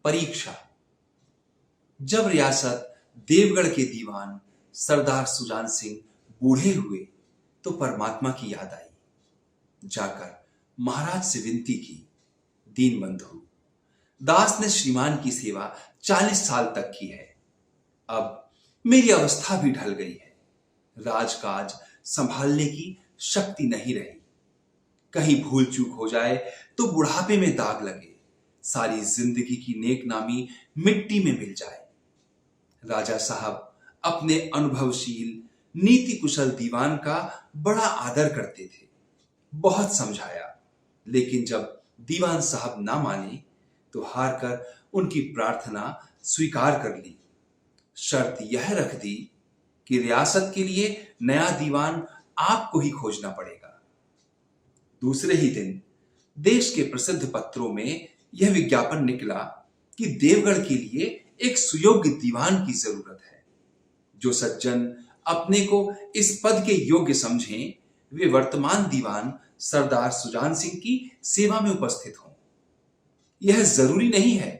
परीक्षा। जब रियासत देवगढ़ के दीवान सरदार सुजान सिंह बूढ़े हुए तो परमात्मा की याद आई। जाकर महाराज से विनती की, दीन बंधु, दास ने श्रीमान की सेवा 40 साल तक की है। अब मेरी अवस्था भी ढल गई है। राजकाज संभालने की शक्ति नहीं रही। कहीं भूल चूक हो जाए तो बुढ़ापे में दाग लगे, सारी जिंदगी की नेकनामी मिट्टी में मिल जाए। राजा साहब अपने अनुभवशील नीति कुशल दीवान का बड़ा आदर करते थे। बहुत समझाया, लेकिन जब दीवान साहब ना माने तो हार कर उनकी प्रार्थना स्वीकार कर ली। शर्त यह रख दी कि रियासत के लिए नया दीवान आपको ही खोजना पड़ेगा। दूसरे ही दिन देश के प्रसिद्ध पत्रों में यह विज्ञापन निकला कि देवगढ़ के लिए एक सुयोग्य दीवान की जरूरत है। जो सज्जन अपने को इस पद के योग्य समझें, वे वर्तमान दीवान सरदार सुजान सिंह की सेवा में उपस्थित हों। यह जरूरी नहीं है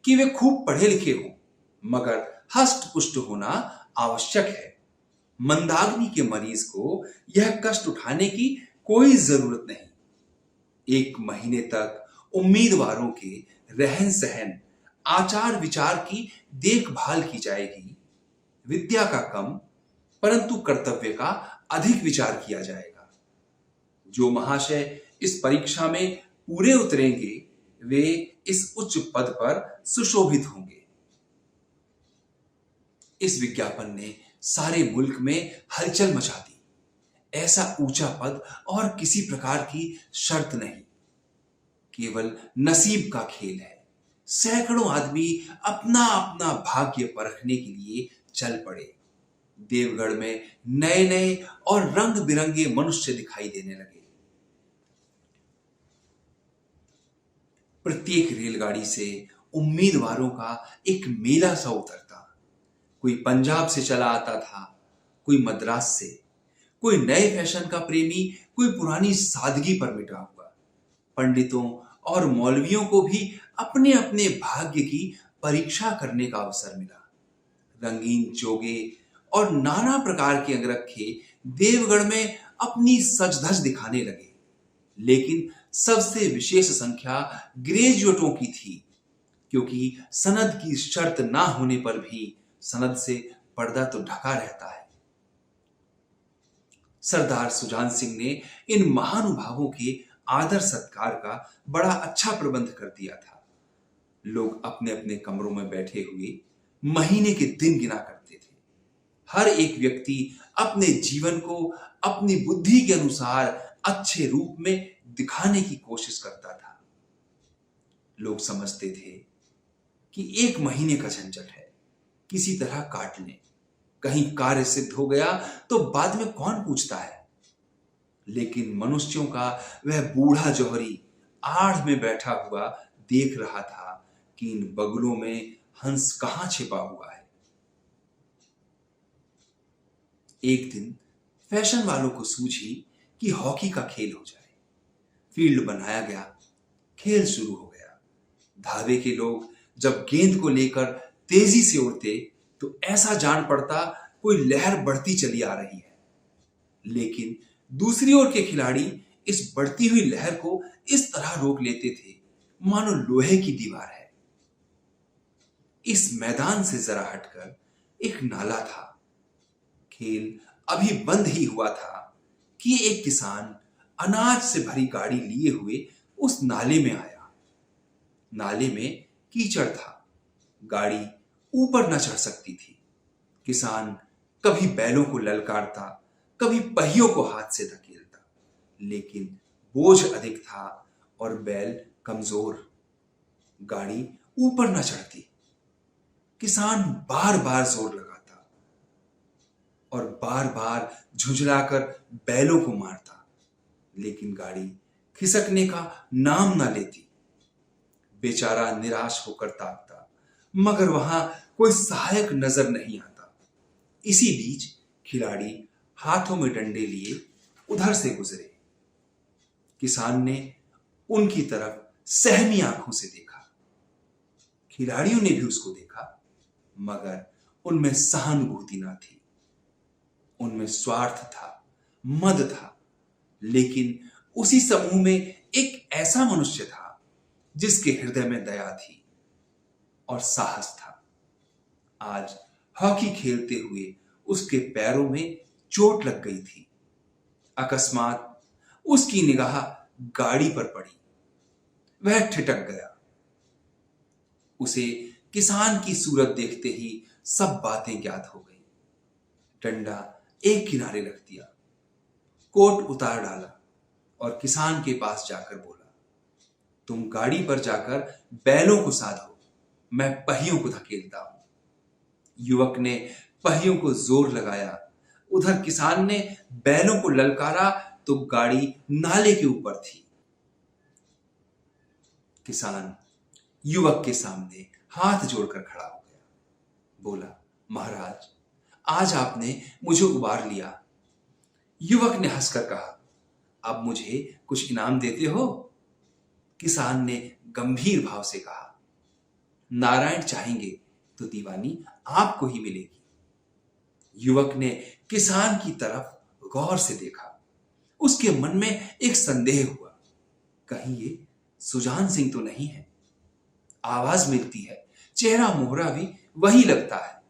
कि वे खूब पढ़े लिखे हों, मगर हष्ट पुष्ट होना आवश्यक है। मंदाग्नि के मरीज को यह कष्ट उठाने की कोई जरूरत नहीं। 1 महीने तक उम्मीदवारों के रहन सहन, आचार विचार की देखभाल की जाएगी। विद्या का कम परंतु कर्तव्य का अधिक विचार किया जाएगा। जो महाशय इस परीक्षा में पूरे उतरेंगे, वे इस उच्च पद पर सुशोभित होंगे। इस विज्ञापन ने सारे मुल्क में हलचल मचा दी। ऐसा ऊंचा पद और किसी प्रकार की शर्त नहीं, केवल नसीब का खेल है। सैकड़ों आदमी अपना अपना भाग्य परखने के लिए चल पड़े। देवगढ़ में नए नए और रंग बिरंगे मनुष्य दिखाई देने लगे। प्रत्येक रेलगाड़ी से उम्मीदवारों का एक मेला सा उतरता। कोई पंजाब से चला आता था, कोई मद्रास से, कोई नए फैशन का प्रेमी, कोई पुरानी सादगी पर मिटा हुआ। पंडितों और मौलवियों को भी अपने अपने भाग्य की परीक्षा करने का अवसर मिला। रंगीन चोगे और नाना प्रकार के अंगरखे देवगढ़ में अपनी सज-धज दिखाने लगे, लेकिन सबसे विशेष संख्या ग्रेजुएटों की थी, क्योंकि सनद की शर्त ना होने पर भी सनद से पर्दा तो ढका रहता है। सरदार सुजान सिंह ने इन महानुभावों के आदर सत्कार का बड़ा अच्छा प्रबंध कर दिया था। लोग अपने अपने कमरों में बैठे हुए महीने के दिन गिना करते थे। हर एक व्यक्ति अपने जीवन को अपनी बुद्धि के अनुसार अच्छे रूप में दिखाने की कोशिश करता था। लोग समझते थे कि 1 महीने का झंझट है, किसी तरह काट लें। कहीं कार्य सिद्ध हो गया तो बाद में कौन पूछता है। लेकिन मनुष्यों का वह बूढ़ा जौहरी आड़ में बैठा हुआ देख रहा था कि इन बगुलों में हंस कहां छिपा हुआ है। एक दिन फैशन वालों को सूझी कि हॉकी का खेल हो जाए। फील्ड बनाया गया, खेल शुरू हो गया। धावे के लोग जब गेंद को लेकर तेजी से उड़ते तो ऐसा जान पड़ता कोई लहर बढ़ती चली आ रही है। लेकिन दूसरी ओर के खिलाड़ी इस बढ़ती हुई लहर को इस तरह रोक लेते थे मानो लोहे की दीवार है। इस मैदान से जरा हटकर एक नाला था। खेल अभी बंद ही हुआ था कि एक किसान अनाज से भरी गाड़ी लिए हुए उस नाले में आया। नाले में कीचड़ था, गाड़ी ऊपर न चढ़ सकती थी। किसान कभी बैलों को ललकारता, कभी पहियों को हाथ से धकेलता, लेकिन बोझ अधिक था और बैल कमजोर। गाड़ी ऊपर न चढ़ती। किसान बार बार जोर लगाता और बार बार झुंझलाकर बैलों को मारता, लेकिन गाड़ी खिसकने का नाम ना लेती। बेचारा निराश होकर ताकता, मगर वहां कोई सहायक नजर नहीं आता। इसी बीच खिलाड़ी हाथों में डंडे लिए उधर से गुजरे। किसान ने उनकी तरफ सहमी आंखों से देखा। खिलाड़ियों ने भी उसको देखा, मगर उनमें सहानुभूति ना थी। उनमें स्वार्थ था, मद था। लेकिन उसी समूह में एक ऐसा मनुष्य था जिसके हृदय में दया थी और साहस था। आज हॉकी खेलते हुए उसके पैरों में चोट लग गई थी। अकस्मात उसकी निगाह गाड़ी पर पड़ी। वह ठिठक गया। उसे किसान की सूरत देखते ही सब बातें ज्ञात हो गई। डंडा एक किनारे रख दिया, कोट उतार डाला और किसान के पास जाकर बोला, तुम गाड़ी पर जाकर बैलों को साधो, मैं पहियों को धकेलता हूं। युवक ने पहियों को जोर लगाया। उधर किसान ने बैलों को ललकारा तो गाड़ी नाले के ऊपर थी। किसान युवक के सामने हाथ जोड़कर खड़ा हो गया। बोला, महाराज, आज आपने मुझे उबार लिया। युवक ने हंसकर कहा, अब मुझे कुछ इनाम देते हो? किसान ने गंभीर भाव से कहा, नारायण चाहेंगे तो दीवानी आपको ही मिलेगी। युवक ने किसान की तरफ गौर से देखा। उसके मन में एक संदेह हुआ, कहीं ये सुजान सिंह तो नहीं है? आवाज मिलती है, चेहरा मोहरा भी वही लगता है।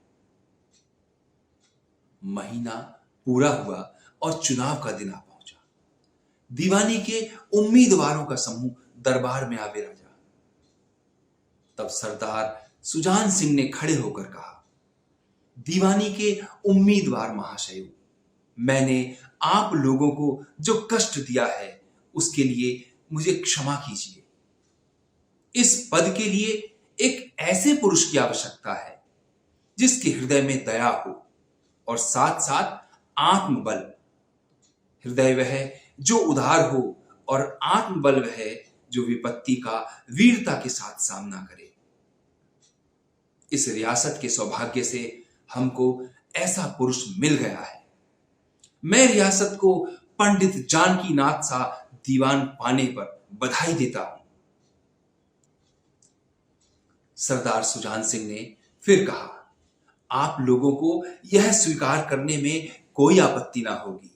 महीना पूरा हुआ और चुनाव का दिन आ पहुंचा। दीवानी के उम्मीदवारों का समूह दरबार में आ बिराजा। तब सरदार सुजान सिंह ने खड़े होकर कहा, दीवानी के उम्मीदवार महाशयों, मैंने आप लोगों को जो कष्ट दिया है उसके लिए मुझे क्षमा कीजिए। इस पद के लिए एक ऐसे पुरुष की आवश्यकता है जिसके हृदय में दया हो और साथ साथ आत्मबल। हृदय वह जो उदार हो और आत्मबल वह जो विपत्ति का वीरता के साथ सामना करे। इस रियासत के सौभाग्य से हमको ऐसा पुरुष मिल गया है। मैं रियासत को पंडित जानकी नाथ सा दीवान पाने पर बधाई देता हूं। सरदार सुजान सिंह ने फिर कहा, आप लोगों को यह स्वीकार करने में कोई आपत्ति ना होगी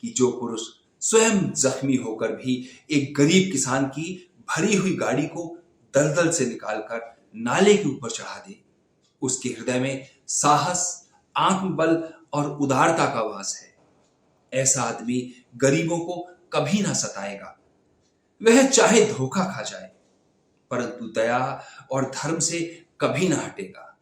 कि जो पुरुष स्वयं जख्मी होकर भी एक गरीब किसान की भरी हुई गाड़ी को दलदल से निकालकर नाले के ऊपर चढ़ा दे, उसके हृदय में साहस, आत्मबल और उदारता का वास है। ऐसा आदमी गरीबों को कभी ना सताएगा। वह चाहे धोखा खा जाए, परंतु दया और धर्म से कभी ना हटेगा।